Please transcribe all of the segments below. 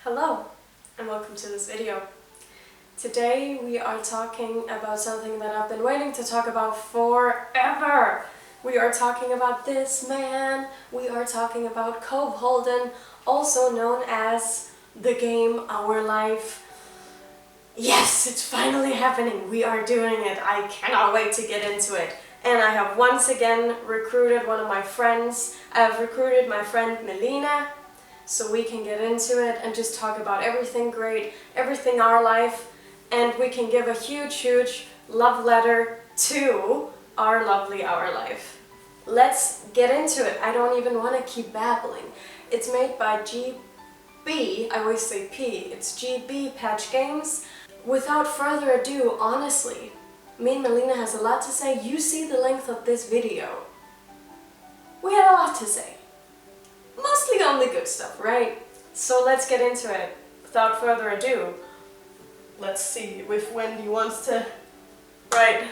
Hello and welcome to this video. Today we are talking about something that I've been waiting to talk about forever. We are talking about this man. We are talking about Cove Holden, also known as the game Our Life. Yes, it's finally happening. We are doing it. I cannot wait to get into it. And I have once again recruited one of my friends. I have recruited my friend Melina, so we can get into it and just talk about everything great, everything Our Life, and we can give a huge love letter to our lovely Our Life. Let's get into it. I don't even want to keep babbling. It's made by GB, I always say P, it's GB Patch Games. Without further ado, honestly, me and Melina has a lot to say. You see the length of this video. We had a lot to say. Mostly only good stuff, right? So let's get into it. Without further ado, let's see if Wendy wants to write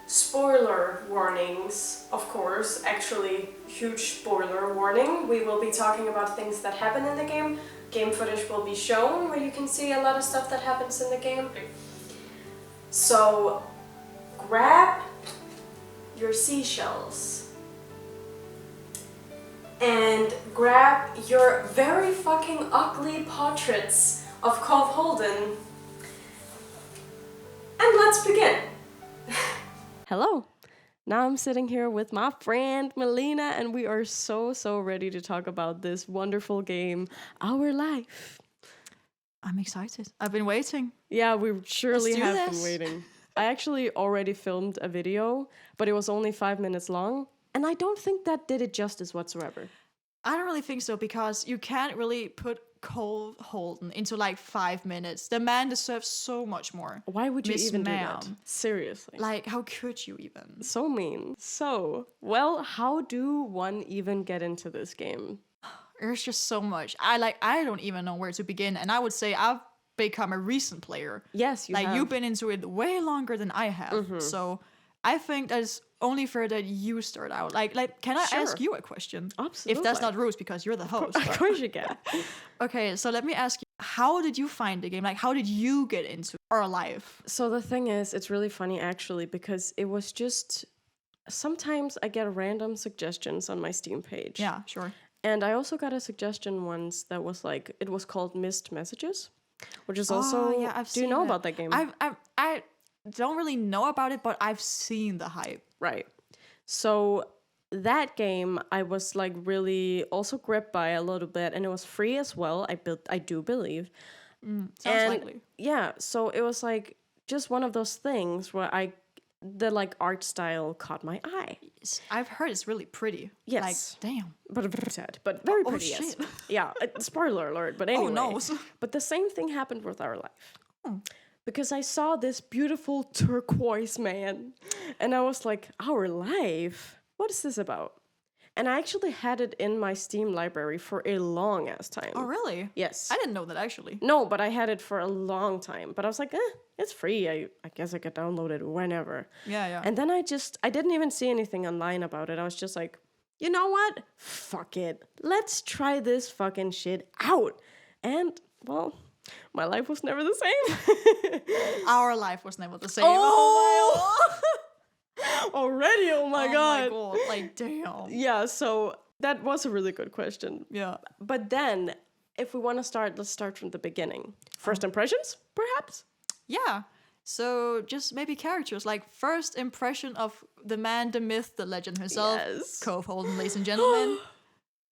spoiler warnings, of course. Actually, huge spoiler warning. We will be talking about things that happen in the game. Game footage will be shown where you can see a lot of stuff that happens in the game. So grab your seashells and grab your very fucking ugly portraits of Cove Holden, and let's begin. Hello. Now I'm sitting here with my friend Melina, and we are so ready to talk about this wonderful game, Our Life. I'm excited. I've been waiting. Yeah, we surely Let's do have this. been waiting. I actually already filmed a video, but it was only 5 minutes long, and I don't think that did it justice whatsoever. I don't really think so because you can't really put Cole Holden into like 5 minutes. The man deserves so much more. Why would you Miss even do that? Ma'am. Seriously. Like, how could you even? So mean. So, well, how do one even get into this game? There's just so much. I don't even know where to begin. And I would say I've become a recent player. Yes, you have. You've been into it way longer than I have. So I think that it's only fair that you start out. Can I ask you a question? Absolutely. If that's not rude, because you're the host. Of course you can. Okay, so let me ask you, how did you find the game? Like, how did you get into Our Life? So the thing is, it's really funny actually, because it was just, sometimes I get random suggestions on my Steam page. Yeah, sure. And I also got a suggestion once that was like, it was called Missed Messages, which is also, I've do you seen know it. about that game? I don't really know about it, but I've seen the hype. Right. So that game I was like really also gripped by a little bit, and it was free as well. I do believe. Sounds likely. Yeah, so it was like just one of those things where the like art style caught my eye. I've heard it's really pretty. Yes. Like, damn. But very sad, but very Oh, pretty. Yes. shit. Yeah, spoiler alert. But anyway. no. But the same thing happened with Our Life. Because I saw this beautiful turquoise man, and I was like, Our Life? What is this about? And I actually had it in my Steam library for a long ass time. Oh, really? Yes. I didn't know that, actually. No, but I had it for a long time. But I was like, it's free. I guess I could download it whenever. Yeah. And then I didn't even see anything online about it. I was just like, you know what? Fuck it. Let's try this fucking shit out. And, well, my life was never the same. Our life was never the same. Oh! Already, oh my god. Oh my god, like, damn. Yeah, so that was a really good question. Yeah. But then, if we want to start, let's start from the beginning. First impressions, perhaps? Yeah. So just maybe characters, like first impression of the man, the myth, the legend himself, Yes. Cove Holden, ladies and gentlemen.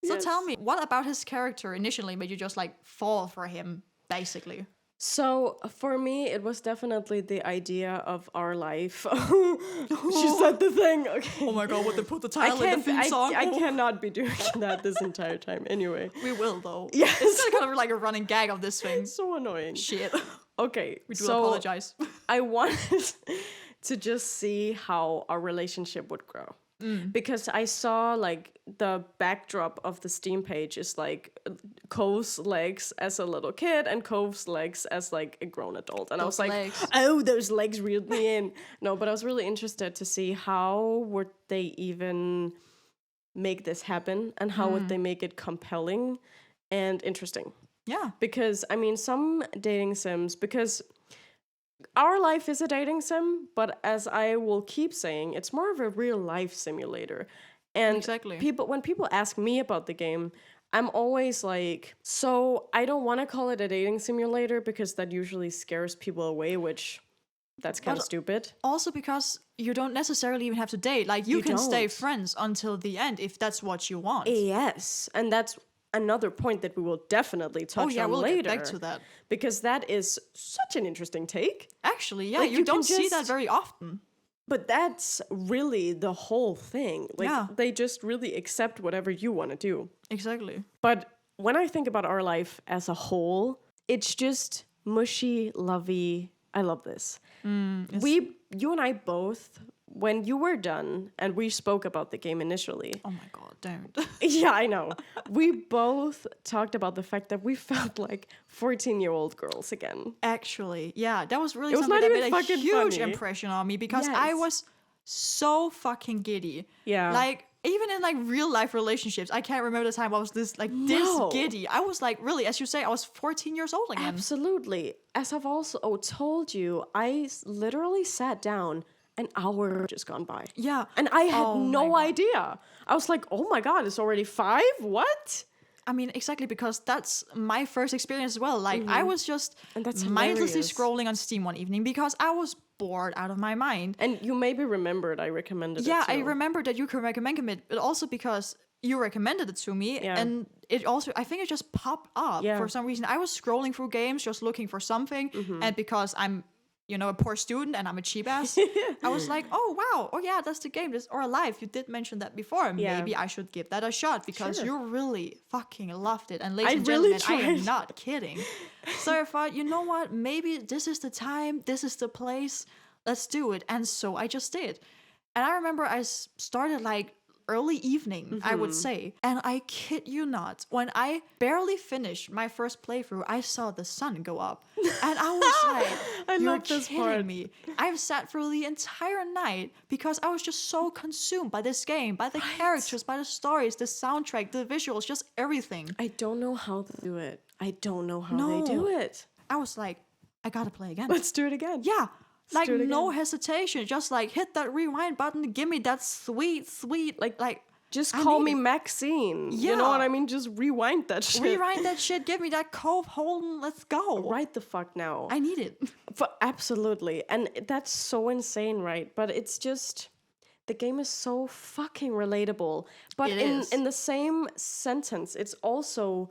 So Yes. tell me, what about his character initially made you just like fall for him, basically? So for me, it was definitely the idea of Our Life. She said the thing. Okay. Oh my god, what they put the I title in the can't. theme song? I cannot be doing that this entire time. Anyway, We will though. Yes. It's kind of like a running gag of this thing. so annoying. Shit. Okay, We do so apologize. I wanted to just see how our relationship would grow. Because I saw like the backdrop of the Steam page is like Cove's legs as a little kid and Cove's legs as like a grown adult. And I was Those like, legs. oh, those legs reeled me in. No, but I was really interested to see how would they even make this happen and how would they make it compelling and interesting. Yeah. Because, I mean, some dating sims, because our life is a dating sim, but as I will keep saying, it's more of a real life simulator. And exactly. When people ask me about the game, I'm always like, so I don't want to call it a dating simulator because that usually scares people away, which that's kind of stupid. Also because you don't necessarily even have to date. Like, you can stay don't. friends until the end if that's what you want. Yes, and that's another point that we will definitely touch on we'll later. get back to that. Because that is such an interesting take. Actually, yeah, Like, you don't see that very often. But that's really the whole thing. Like, they just really accept whatever you want to do. Exactly. But when I think about our life as a whole, it's just mushy, lovey. I love this. You and I both, when you were done and we spoke about the game initially. Oh my god, don't. Yeah, I know. We both talked about the fact that we felt like 14-year-old girls again. Actually, yeah, that was really It was something not that even made a fucking huge funny. impression on me because I was so fucking giddy. Yeah. Like, even in like real life relationships, I can't remember the time I was this giddy. I was like, really, as you say, I was 14 years old again. Absolutely. As I've also told you, I literally sat down, an hour just gone by. Yeah. And I had no idea. I was like, oh my god, it's already 5? What? I mean, exactly, because that's my first experience as well. Like, I was just that's mindlessly hilarious. scrolling on Steam one evening because I was bored out of my mind. And you maybe remembered I recommended it. Yeah, too. I remember that you could recommend it, but also because you recommended it to me, and it also, I think it just popped up for some reason. I was scrolling through games just looking for something, and because I'm, you know, a poor student and I'm a cheap ass, I was like, oh wow, oh yeah, that's the game, or Alive. You did mention that before. Maybe I should give that a shot because you really fucking loved it. And ladies and gentlemen, I am not kidding. So I thought, you know what, maybe this is the time, this is the place, let's do it. And so I just did. And I remember I started like early evening, I would say. And I kid you not, when I barely finished my first playthrough, I saw the sun go up. And I was like, you're kidding me. I've sat through the entire night because I was just so consumed by this game, by the characters, by the stories, the soundtrack, the visuals, just everything. I don't know how to do it. I don't know how they do it. I was like, I gotta play again. Let's do it again. Yeah. Like, no hesitation. Just like hit that rewind button. Give me that sweet, like. Just call me Maxine. Yeah. You know what I mean? Just rewind that shit. Rewind that shit. Give me that Cove Holden. Let's go. Right the fuck now. I need it. Absolutely. And that's so insane, right? But it's just, the game is so fucking relatable. But in the same sentence, it's also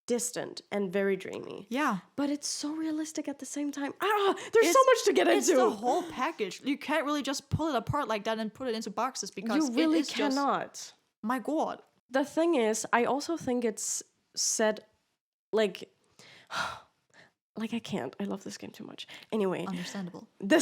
distant and very dreamy. Yeah. But it's so realistic at the same time. There's so much to get into. It's the whole package. You can't really just pull it apart like that and put it into boxes because you really it is cannot. Just, my god. The thing is, I also think it's set like I can't. I love this game too much. Anyway, understandable. The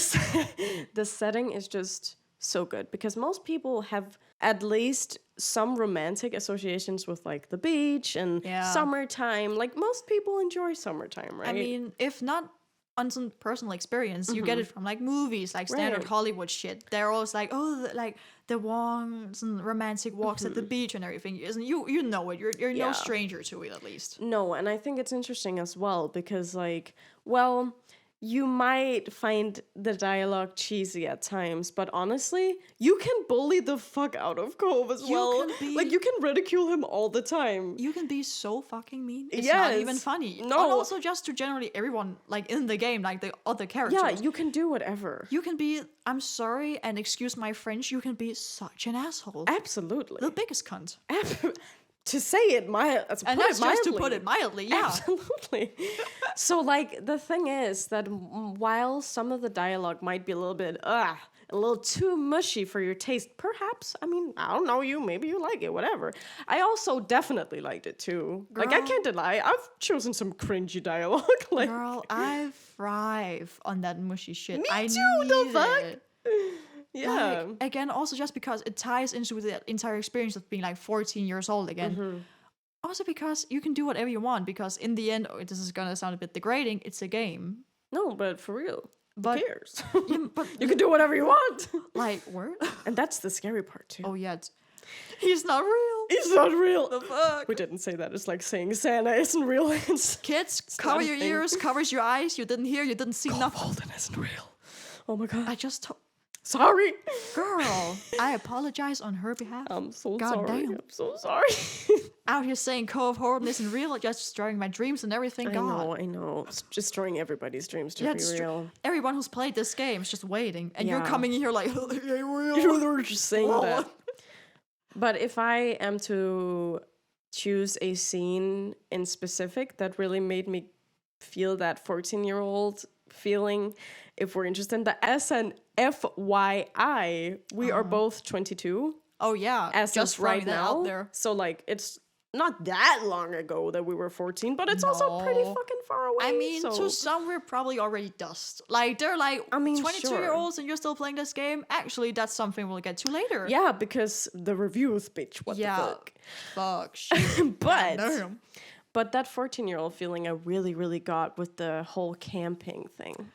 setting is just so good because most people have at least some romantic associations with like the beach and summertime. Like, most people enjoy summertime, right? I mean, if not on some personal experience, you get it from like movies, like standard Hollywood shit. They're always like, oh, like the walks and romantic walks at the beach and everything. You know it. You're no stranger to it, at least. No, and I think it's interesting as well because, like, well, you might find the dialogue cheesy at times, but honestly, you can bully the fuck out of Cove as well. You can ridicule him all the time. You can be so fucking mean. It's not even funny. No. And also just to generally everyone, like, in the game, like the other characters. Yeah, you can do whatever. You can be, I'm sorry, and excuse my French, you can be such an asshole. Absolutely. The biggest cunt. To say it just to put it mildly, yeah. Absolutely. So, like, the thing is that while some of the dialogue might be a little bit, a little too mushy for your taste, perhaps, I mean, I don't know you, maybe you like it, whatever. I also definitely liked it too. Girl, like, I can't deny, I've chosen some cringy dialogue. Like, girl, I thrive on that mushy shit. Me too, the fuck? It. Yeah. Like, again, also just because it ties into the entire experience of being like 14 years old again. Also because you can do whatever you want, because in the end, this is gonna sound a bit degrading, it's a game. No, but for real. But, who cares? But you can do whatever you want. Like, word? And that's the scary part too. Oh yeah. He's not real. He's not real. The fuck? We didn't say that. It's like saying Santa isn't real. Kids, cover your ears, covers your eyes. You didn't hear, you didn't see nothing. Holden isn't real. Oh my god. I just sorry. Girl, I apologize on her behalf. I'm so god sorry. Damn. I'm so sorry. Out here saying Cove Holden isn't real, just destroying my dreams and everything. I know. It's destroying everybody's dreams to be real. Everyone who's played this game is just waiting. And you're coming in here like, it ain't real. You're just saying that. But if I am to choose a scene in specific that really made me feel that 14-year-old feeling, if we're interested in the S and FYI, we are both 22. Oh yeah, as just right now. now. Out there. So like it's not that long ago that we were 14, but it's also pretty fucking far away. I mean, to some we're probably already dust. Like they're like, 22-year-olds and you're still playing this game. Actually, that's something we'll get to later. Yeah, because the reviews, bitch. What the fuck? Fuck. Shit. But that 14-year-old feeling I really, really got with the whole camping thing.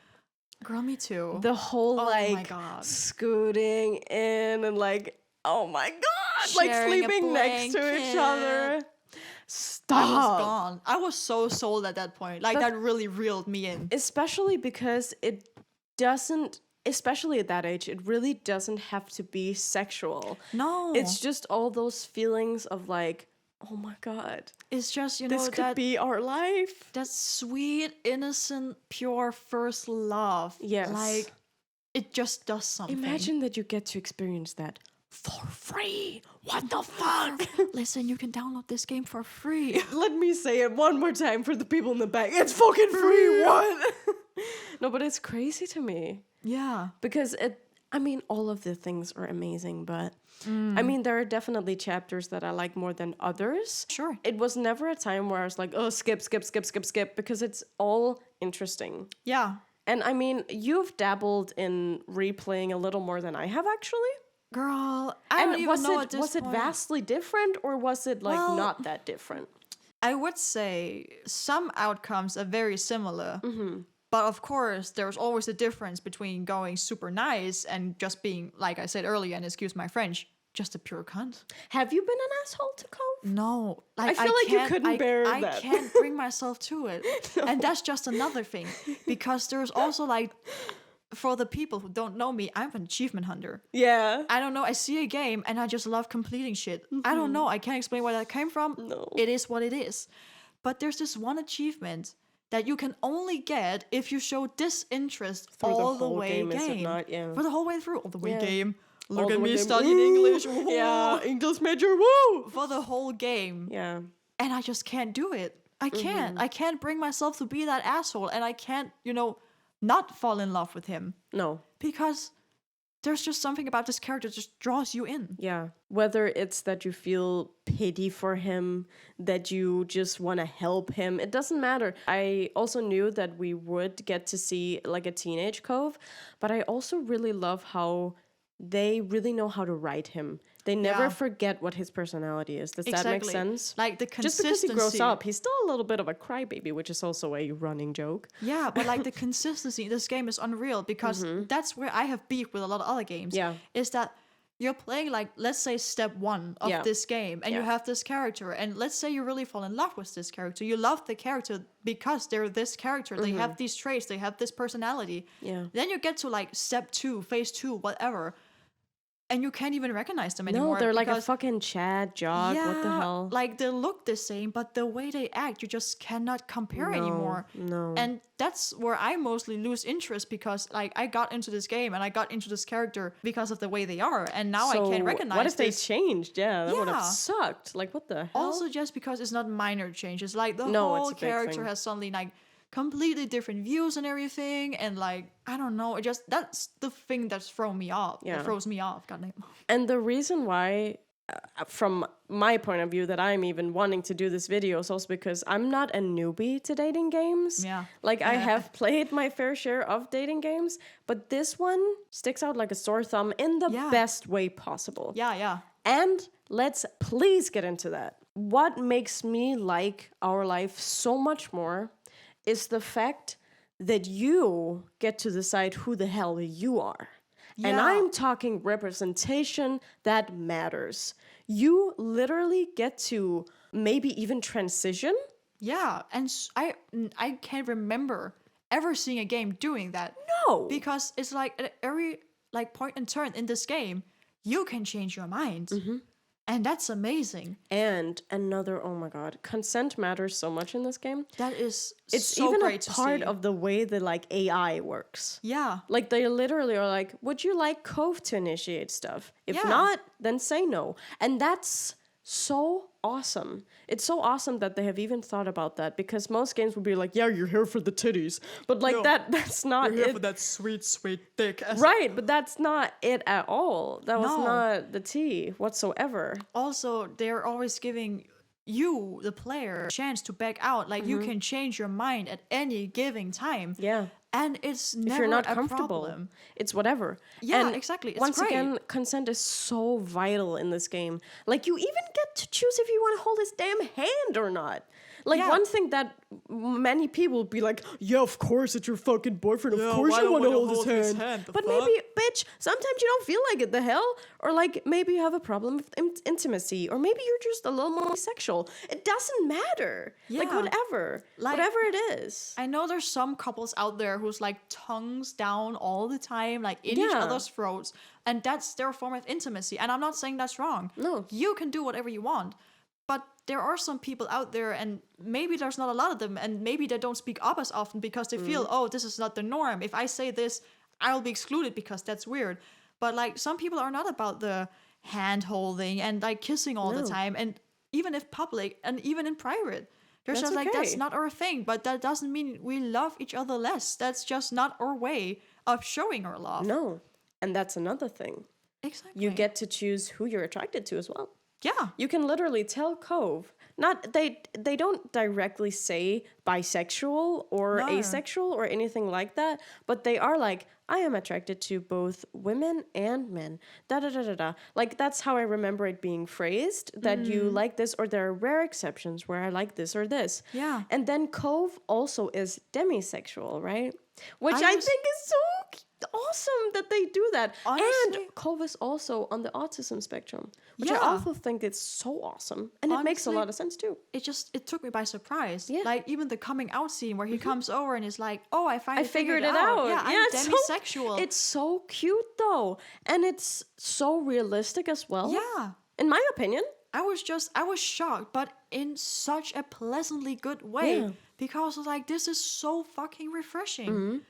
Girl, me too. The whole scooting in and like, oh my god, sharing like sleeping next to each other. Stop. I was gone. I was so sold at that point. Like that really reeled me in. Especially because it doesn't, especially at that age, it really doesn't have to be sexual. No. It's just all those feelings of like, oh my god. It's just, this could be our life. That sweet, innocent, pure first love. Yes. Like, it just does something. Imagine that you get to experience that for free. What the fuck? Listen, you can download this game for free. Let me say it one more time for the people in the back. It's fucking free. What? No, but it's crazy to me. Yeah. Because all of the things are amazing, but I mean, there are definitely chapters that I like more than others. Sure. It was never a time where I was like, oh, skip, because it's all interesting. Yeah. And I mean, you've dabbled in replaying a little more than I have, actually. Girl, I don't even know at this point. Was it vastly different, or was it like not that different? I would say some outcomes are very similar. Mm-hmm. But of course, there's always a difference between going super nice and just being, like I said earlier, and excuse my French, just a pure cunt. Have you been an asshole to Cove? No. I feel like you couldn't bear that. I can't bring myself to it. No. And that's just another thing. Because there's also like, for the people who don't know me, I'm an achievement hunter. Yeah. I don't know. I see a game and I just love completing shit. Mm-hmm. I don't know. I can't explain where that came from. No. It is what it is. But there's this one achievement that you can only get if you show disinterest through all the way game. Is it not? Yeah. For the whole way through. All the way game. Look all at me game. studying English. Woo. Yeah, English major. Woo! For the whole game. Yeah. And I just can't do it. I can't. Mm-hmm. I can't bring myself to be that asshole. And I can't, not fall in love with him. No. Because there's just something about this character that just draws you in. Yeah. Whether it's that you feel pity for him, that you just want to help him, it doesn't matter. I also knew that we would get to see like a teenage Cove, but I also really love how they really know how to write him. They never forget what his personality is. Does that make sense? Like the consistency. Just because he grows up, he's still a little bit of a crybaby, which is also a running joke. Yeah, but like the consistency in this game is unreal because that's where I have beef with a lot of other games. Yeah. Is that you're playing like, let's say step 1 of this game and you have this character and let's say you really fall in love with this character. You love the character because they're this character. They have these traits. They have this personality. Yeah. Then you get to like step 2, phase 2, whatever. And you can't even recognize them anymore. No, they're like a fucking Chad, Jog, what the hell? Like, they look the same, but the way they act, you just cannot compare anymore. No. And that's where I mostly lose interest because, like, I got into this game and I got into this character because of the way they are. And now I can't recognize what if they changed? Yeah, that would have sucked. Like, what the hell? Also, just because it's not minor changes. Like, the whole character has suddenly, like, completely different views and everything, and like I don't know, that's the thing that's thrown me off. That throws me off. Goddamn. And the reason why, from my point of view, that I'm even wanting to do this video is also because I'm not a newbie to dating games. Yeah. Like I have played my fair share of dating games, but this one sticks out like a sore thumb in the best way possible. Yeah. And let's please get into that. What makes me like our life so much more is the fact that you get to decide who the hell you are. Yeah. And I'm talking representation that matters. you literally get to maybe even transition. Yeah, and I can't remember ever seeing a game doing that. No. Because it's like at every like point and turn in this game, you can change your mind. And that's amazing. And another, oh my god, consent matters so much in this game. That is it's so even great a part to see. of the way that like AI works. Yeah. Like they literally are like, would you like Cove to initiate stuff? If not, then say no. And that's so awesome. It's so awesome that they have even thought about that, because most games would be like, yeah, you're here for the titties. But like that's not You're here it. for that sweet, sweet dick. Right, but that's not it at all. That was not the tea whatsoever. Also, they're always giving you, the player, a chance to back out. Like, you can change your mind at any given time. Yeah. And it's never if you're not a comfortable, problem. it's whatever. Yeah, and exactly. It's once great. again, consent is so vital in this game. Like, you even get to choose if you want to hold his damn hand or not. Like, one thing that many people would be like, yeah, of course, it's your fucking boyfriend. Of course you want to hold his hand. But maybe, bitch, sometimes you don't feel like it, the hell? Or, like, maybe you have a problem with intimacy. Or maybe you're just a little more sexual. It doesn't matter. Yeah. Like, whatever. Whatever it is. I know there's some couples out there who's, like, tongues down all the time, like, in each other's throats. And that's their form of intimacy. And I'm not saying that's wrong. No. You can do whatever you want. But there are some people out there, and maybe there's not a lot of them, and maybe they don't speak up as often because they feel, oh, this is not the norm. If I say this, I'll be excluded because that's weird. But, like, some people are not about the hand-holding and, like, kissing all the time. And even if public, and even in private, there's just, like, that's not our thing. But that doesn't mean we love each other less. That's just not our way of showing our love. No. And that's another thing. Exactly. You get to choose who you're attracted to as well. Yeah. You can literally tell Cove. Not they don't directly say bisexual or asexual or anything like that, but they are like, I am attracted to both women and men. Da da da da da. Like, that's how I remember it being phrased, that you like this, or there are rare exceptions where I like this or this. Yeah. And then Cove also is demisexual, right? Which I think is so awesome that they do that. Honestly, and Cove is also on the autism spectrum, which I also think is so awesome. And it makes a lot of sense too. It took me by surprise. Yeah. Like, even the coming out scene where he comes over and is like, oh, I figured it out. Yeah, I'm it's demisexual. It's so cute though. And it's so realistic as well. Yeah. In my opinion. I was shocked, but in such a pleasantly good way. Yeah. Because, like, this is so fucking refreshing.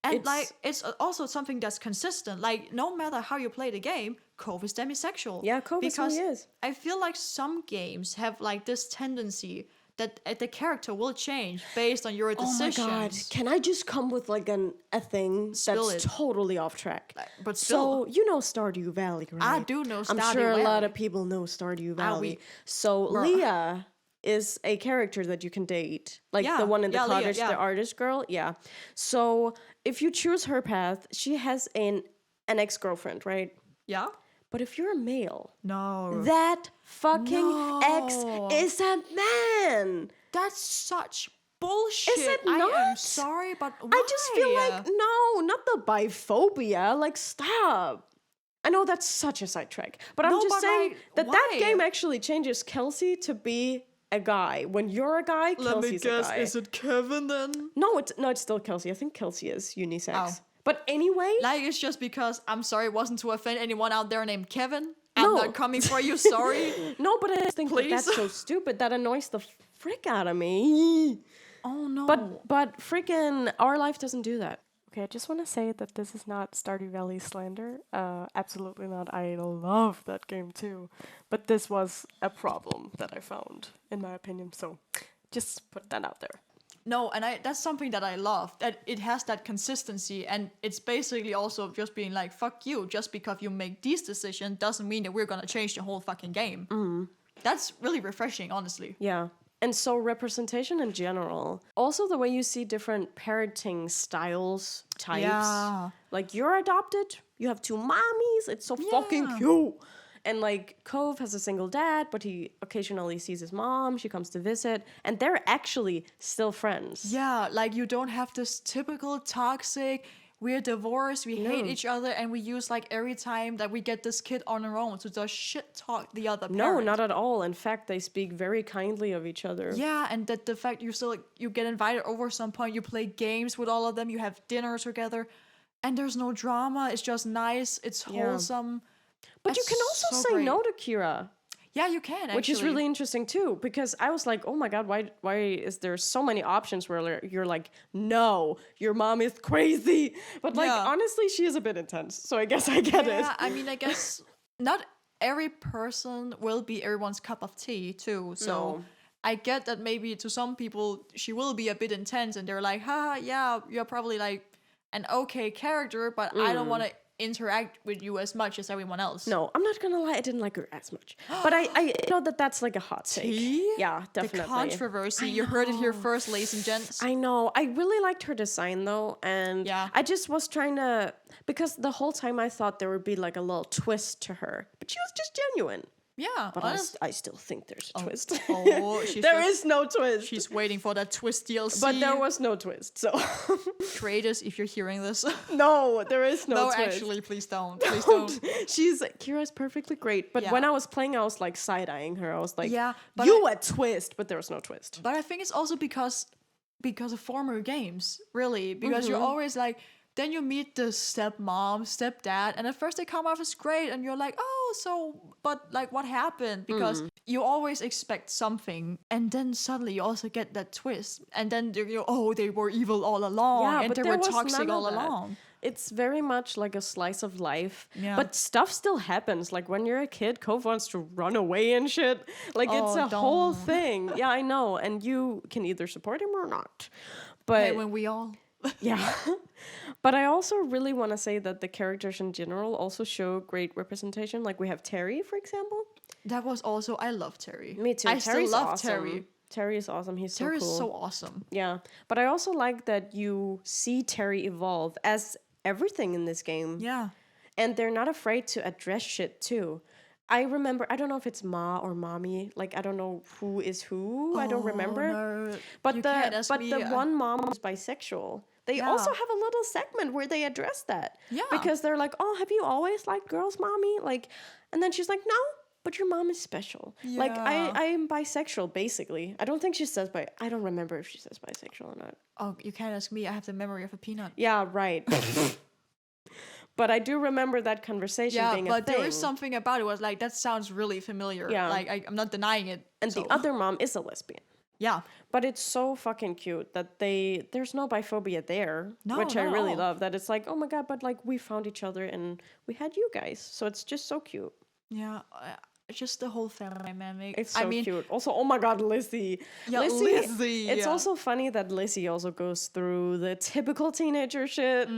And it's also something that's consistent. Like, no matter how you play the game, Cove is demisexual. Yeah, Cove is who he is. I feel like some games have, like, this tendency that the character will change based on your decisions. Oh my god! Can I just come with like a thing that's totally off track? But still, so you know Stardew Valley, right? I do know Stardew Valley. I'm sure a lot of people know Stardew Valley. So Leah is a character that you can date, like the one in the cottage, the artist girl. Yeah. So if you choose her path, she has an ex-girlfriend, right? Yeah. But if you're a male, that fucking ex is a man. That's such bullshit. Is it not? I am sorry, but why? I just feel like, no, not the biphobia. Like, stop. I know that's such a sidetrack, but I'm just saying that game actually changes Kelsey to be a guy. When you're a guy, Kelsey's a guy. Let me guess, is it Kevin then? No, it's still Kelsey. I think Kelsey is unisex. Oh. But anyway... Like, it's just because, I'm sorry, it wasn't to offend anyone out there named Kevin. I'm not coming for you, sorry. No, but I just think that's so stupid. That annoys the frick out of me. Oh, no. But freaking Our Life doesn't do that. Okay, I just want to say that this is not Stardew Valley slander. Absolutely not. I love that game too. But this was a problem that I found, in my opinion. So just put that out there. No, and that's something that I love, that it has that consistency, and it's basically also just being like, fuck you, just because you make these decisions doesn't mean that we're gonna change the whole fucking game. That's really refreshing, honestly. Yeah. And so representation in general. Also the way you see different parenting styles, types. Yeah. Like, you're adopted, you have two mommies, it's so fucking cute. And, like, Cove has a single dad, but he occasionally sees his mom. She comes to visit. And they're actually still friends. Yeah, like, you don't have this typical toxic, we're divorced, we hate each other, and we use like every time that we get this kid on our own to just shit talk the other parent. No, not at all. In fact, they speak very kindly of each other. Yeah, and that the fact you're still like, you get invited over some point, you play games with all of them, you have dinner together, and there's no drama. It's just nice. It's wholesome. But you can also say no to Kira. Yeah, you can, actually. Which is really interesting, too, because I was like, oh my god, why is there so many options where you're like, no, your mom is crazy. But, like, honestly, she is a bit intense, so I guess I get it. Yeah, I mean, I guess not every person will be everyone's cup of tea, too, so... I get that maybe to some people, she will be a bit intense, and they're like, yeah, you're probably, like, an okay character, but I don't want to interact with you as much as everyone else. No, I'm not gonna lie, I didn't like her as much. But I know that that's like a hot take. Yeah, definitely. The controversy. You heard it here first, ladies and gents. I know. I really liked her design though, and I just was trying to, because the whole time I thought there would be like a little twist to her, but she was just genuine. Yeah, but I still think there's a twist. There is no twist. She's waiting for that twist DLC. But there was no twist, so... Creators, if you're hearing this... No, there is no twist. No, actually, please don't. Please don't. Kira's perfectly great, but when I was playing, I was like side-eyeing her. I was like, a twist, but there was no twist. But I think it's also because of former games, really. Because you're always like... Then you meet the stepmom, stepdad, and at first they come off as great, and you're like, oh, so, but like, what happened? Because you always expect something, and then suddenly you also get that twist, and then they were evil all along, and they were toxic all along. It's very much like a slice of life, but stuff still happens. Like when you're a kid, Cove wants to run away and shit. Like it's a whole thing. Yeah, I know, and you can either support him or not. But hey, when we all... Yeah. But I also really want to say that the characters in general also show great representation. Like we have Terry, for example. That was also... I love Terry. Me too. I still love awesome. Terry. Terry is awesome. He's so cool. Terry's so awesome. Yeah. But I also like that you see Terry evolve as everything in this game. Yeah. And they're not afraid to address shit too. I remember, I don't know if it's Ma or Mommy. Like, I don't know who is who. I don't remember. No. But the one mom is bisexual. They also have a little segment where they address that. Yeah. Because they're like, oh, have you always liked girls, Mommy? Like, and then she's like, no, but your mom is special. Yeah. Like, I am bisexual, basically. I don't think she says I don't remember if she says bisexual or not. Oh, you can't ask me. I have the memory of a peanut. Yeah, right. But I do remember that conversation being a thing. Yeah, but there is something about it was like, that sounds really familiar. Yeah. Like, I'm not denying it. And the other mom is a lesbian. Yeah. But it's so fucking cute that there's no biphobia there, which I really love. That it's like, oh my god, but like we found each other and we had you guys. So it's just so cute. Yeah. Just the whole family dynamic. It's so cute. Also, oh my god, Lizzie. Yeah, Lizzie. It's also funny that Lizzie also goes through the typical teenager shit.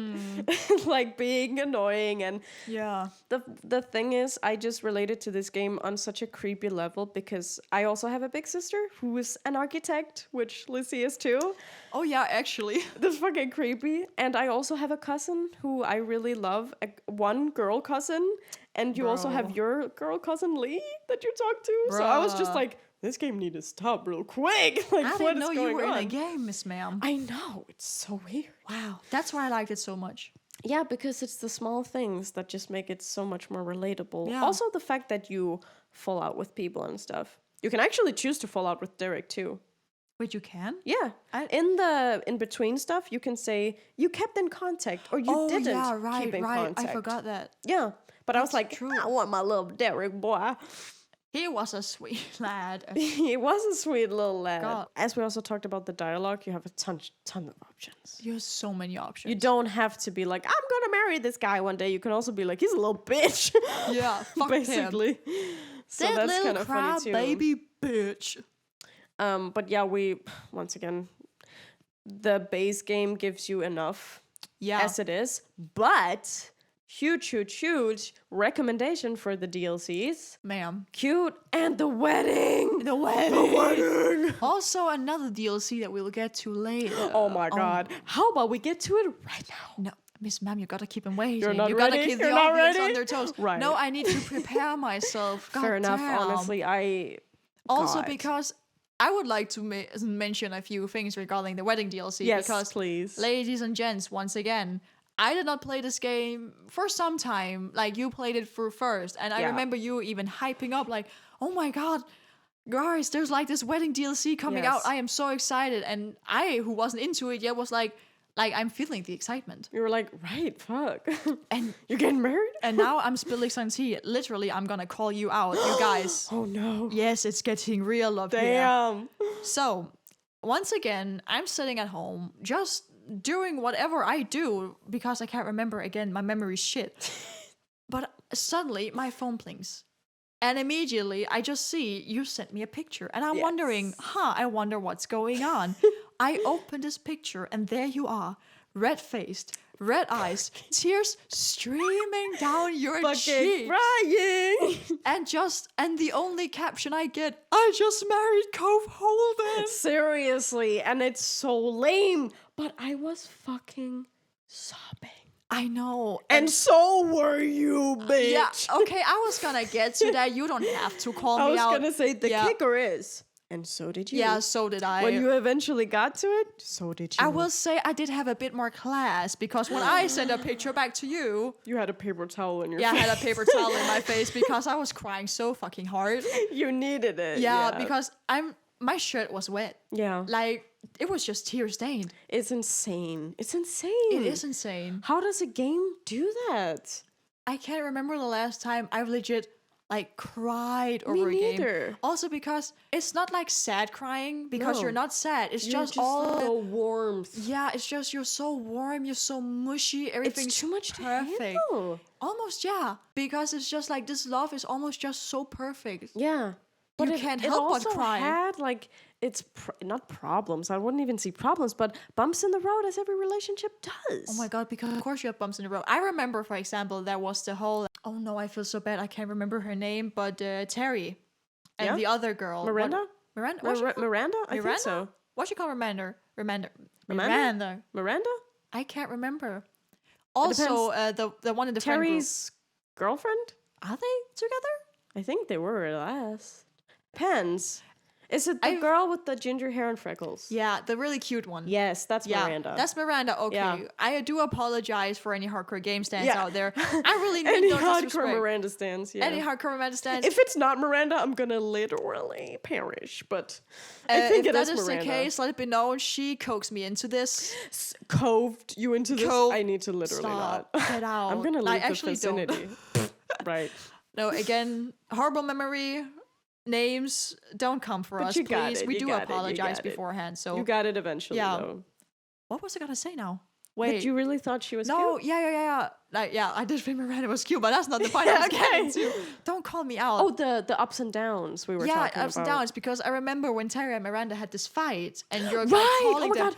Like being annoying. And the thing is, I just related to this game on such a creepy level because I also have a big sister who is an architect, which Lizzie is too. Oh yeah, actually. That's fucking creepy. And I also have a cousin who I really love. One girl cousin. And you also have your girl cousin Lee that you talk to. So I was just like, this game needs to stop real quick. Like, I didn't know you were in a game, Miss Ma'am. I know. It's so weird. Wow. That's why I liked it so much. Yeah, because it's the small things that just make it so much more relatable. Yeah. Also, the fact that you fall out with people and stuff. You can actually choose to fall out with Derek, too. Wait, you can? Yeah. In the in-between stuff, you can say you kept in contact or you didn't keep in contact. I forgot that. Yeah. But I was like, I want my little Derek boy. He was a sweet lad. He was a sweet little lad. God. As we also talked about the dialogue, you have a ton of options. You have so many options. You don't have to be like, I'm gonna marry this guy one day. You can also be like, he's a little bitch. Yeah, fuck basically. Him. So that that's kind of funny too. Baby bitch. But yeah, once again, the base game gives you enough as it is, but huge recommendation for the DLCs. Ma'am. Cute and the wedding. The wedding. Also another DLC that we'll get to later. Oh my god. How about we get to it right now? No. Miss Ma'am, you gotta keep him waiting. You're not you ready? Gotta keep You're the not audience ready? on their toes. Right. No, I need to prepare myself. God Fair enough. damn. Honestly, also because I would like to mention a few things regarding the wedding DLC. Yes, because please. Ladies and gents, once again, I did not play this game for some time. Like, you played it through first. And I remember you even hyping up, like, oh my god, guys, there's like this wedding DLC coming out. I am so excited. And I, who wasn't into it yet, was like I'm feeling the excitement. You were like, right, fuck. And you're getting married? And now I'm spilling some tea. Literally, I'm gonna call you out, you guys. Oh no. Yes, it's getting real up here. Damn. So, once again, I'm sitting at home, just doing whatever I do, because I can't remember again, my memory's shit. But suddenly, my phone blings. And immediately, I just see you sent me a picture. And I'm wondering, I wonder what's going on. I open this picture, and there you are, red-faced, red eyes, tears streaming down your cheeks. Crying. And the only caption I get, I just married Cove Holden. Seriously, and it's so lame. But I was fucking sobbing. I know. And so were you, bitch. Yeah, okay, I was gonna get to that. You don't have to call me out. I was gonna say, the kicker is, and so did you. Yeah, so did I. When you eventually got to it, so did you. I will say I did have a bit more class, because when I sent a picture back to you... You had a paper towel in your face. Yeah, I had a paper towel in my face because I was crying so fucking hard. You needed it. Yeah, because my shirt was wet. Yeah. Like, it was just tear stained. It's insane. It's insane. It is insane. How does a game do that? I can't remember the last time I've legit like cried over Me a game. neither. Also because it's not like sad crying, because you're not sad. It's just all the warmth. Yeah, it's just you're so warm, you're so mushy, everything's It's too much perfect. to handle. Almost, yeah. Because it's just like this love is almost just so perfect. Yeah. But you can't help but cry. It had like not problems. I wouldn't even see problems, but bumps in the road, as every relationship does. Oh my god, because of course you have bumps in the road. I remember, for example, there was the whole, oh no, I feel so bad, I can't remember her name, but Terry and the other girl. Miranda? Miranda? Miranda? I think so. What you call Miranda? Miranda? I can't remember. Also, the one in the friend group. Terry's girlfriend? Are they together? I think they were at last. Depends. Is it the girl with the ginger hair and freckles? Yeah, the really cute one. Yes, that's Miranda. That's Miranda. Okay, yeah. I do apologize for any hardcore game stands out there. I really mean any no hardcore disrespect. Miranda stands. Yeah. Any hardcore Miranda stands. If it's not Miranda, I'm gonna literally perish. But I think it is Miranda. If that is the case, let it be known she coaxed me into this. Coved you into this? I need to literally Stop. not. Get out. I'm gonna leave the vicinity. Right. No, again, horrible memory. Names don't come for us, please. We do apologize beforehand. So you got it eventually, though. What was I gonna say now? Wait, that you really thought she was cute? No, yeah. I did think Miranda was cute, but that's not the point I was getting to. Don't call me out. Oh, the ups and downs we were talking about. Yeah, ups and downs, because I remember when Terry and Miranda had this fight, and you're calling them.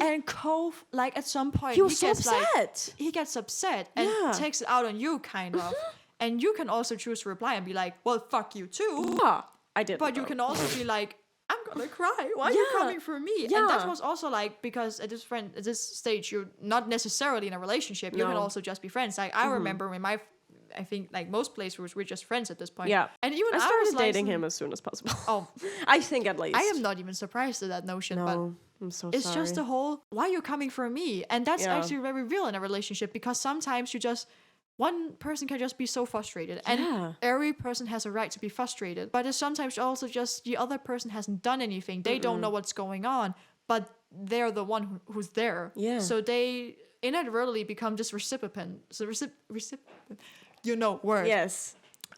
And Cove, like, at some point, he was so upset. He gets upset and takes it out on you, kind of. And you can also choose to reply and be like, well, fuck you too. Yeah, I did. But you can also be like, I'm gonna cry. Why are you coming for me? Yeah. And that was also like, because at this stage, you're not necessarily in a relationship. You can also just be friends. Like, I remember when I think like most playthroughs, we're just friends at this point. Yeah. And even I started was dating him as soon as possible. Oh, I think at least. I am not even surprised at that notion. But I'm so it's sorry. just the whole, why are you coming for me? And that's actually very real in a relationship, because sometimes one person can just be so frustrated, and every person has a right to be frustrated. But it's sometimes also just the other person hasn't done anything. They don't know what's going on, but they're the one who's there. Yeah. So they inadvertently become this recipient. So word. Yes.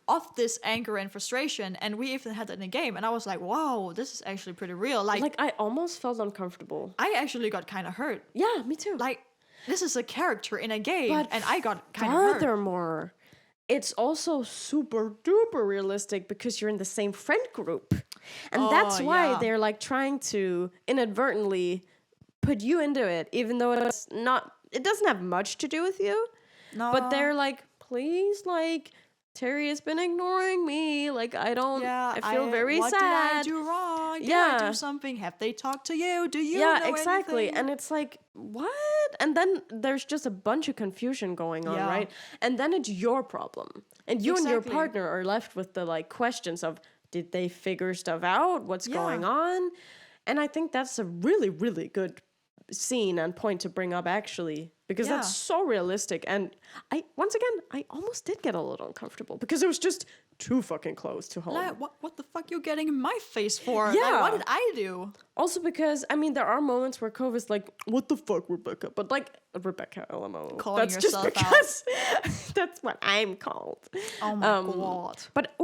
Of this anger and frustration, and we even had that in a game, and I was like, wow, this is actually pretty real. Like I almost felt uncomfortable. I actually got kind of hurt. Yeah, me too. Like, this is a character in a game, and I got kind of hurt. Furthermore, it's also super duper realistic because you're in the same friend group. And that's why they're like trying to inadvertently put you into it, even though it doesn't have much to do with you. No. But they're like, please, like, Terry has been ignoring me. Like, I feel very sad. What did I do wrong? Did I do something? Have they talked to you? Do you know exactly. anything? And it's like, what? And then there's just a bunch of confusion going on, right? And then it's your problem. And you and your partner are left with the, like, questions of, did they figure stuff out? What's going on? And I think that's a really, really good scene and point to bring up actually, because that's so realistic. And I almost did get a little uncomfortable because it was just too fucking close to home. Like, what the fuck you getting in my face for? Yeah. Like, what did I do? Also because, I mean, there are moments where Cove is like, what the fuck, Rebecca? But like, Rebecca, LMO. Calling that's yourself just because that's what I'm called. Oh my god. But,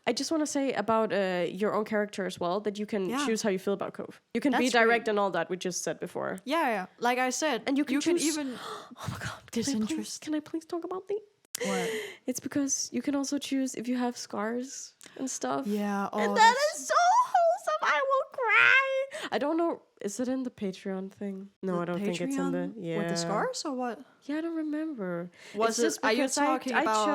I just want to say about your own character as well, that you can choose how you feel about Cove. You can be direct and all that we just said before. Yeah. Like I said. And you can choose, even... Oh my god. Disinterest. Can I please talk about the... What? It's because you can also choose if you have scars and stuff. Yeah. Oh, and that is so wholesome. I will cry. I don't know. Is it in the Patreon thing? No, I don't think it's in the... Yeah. With the scars or what? Yeah, I don't remember. Was it... Are you talking about...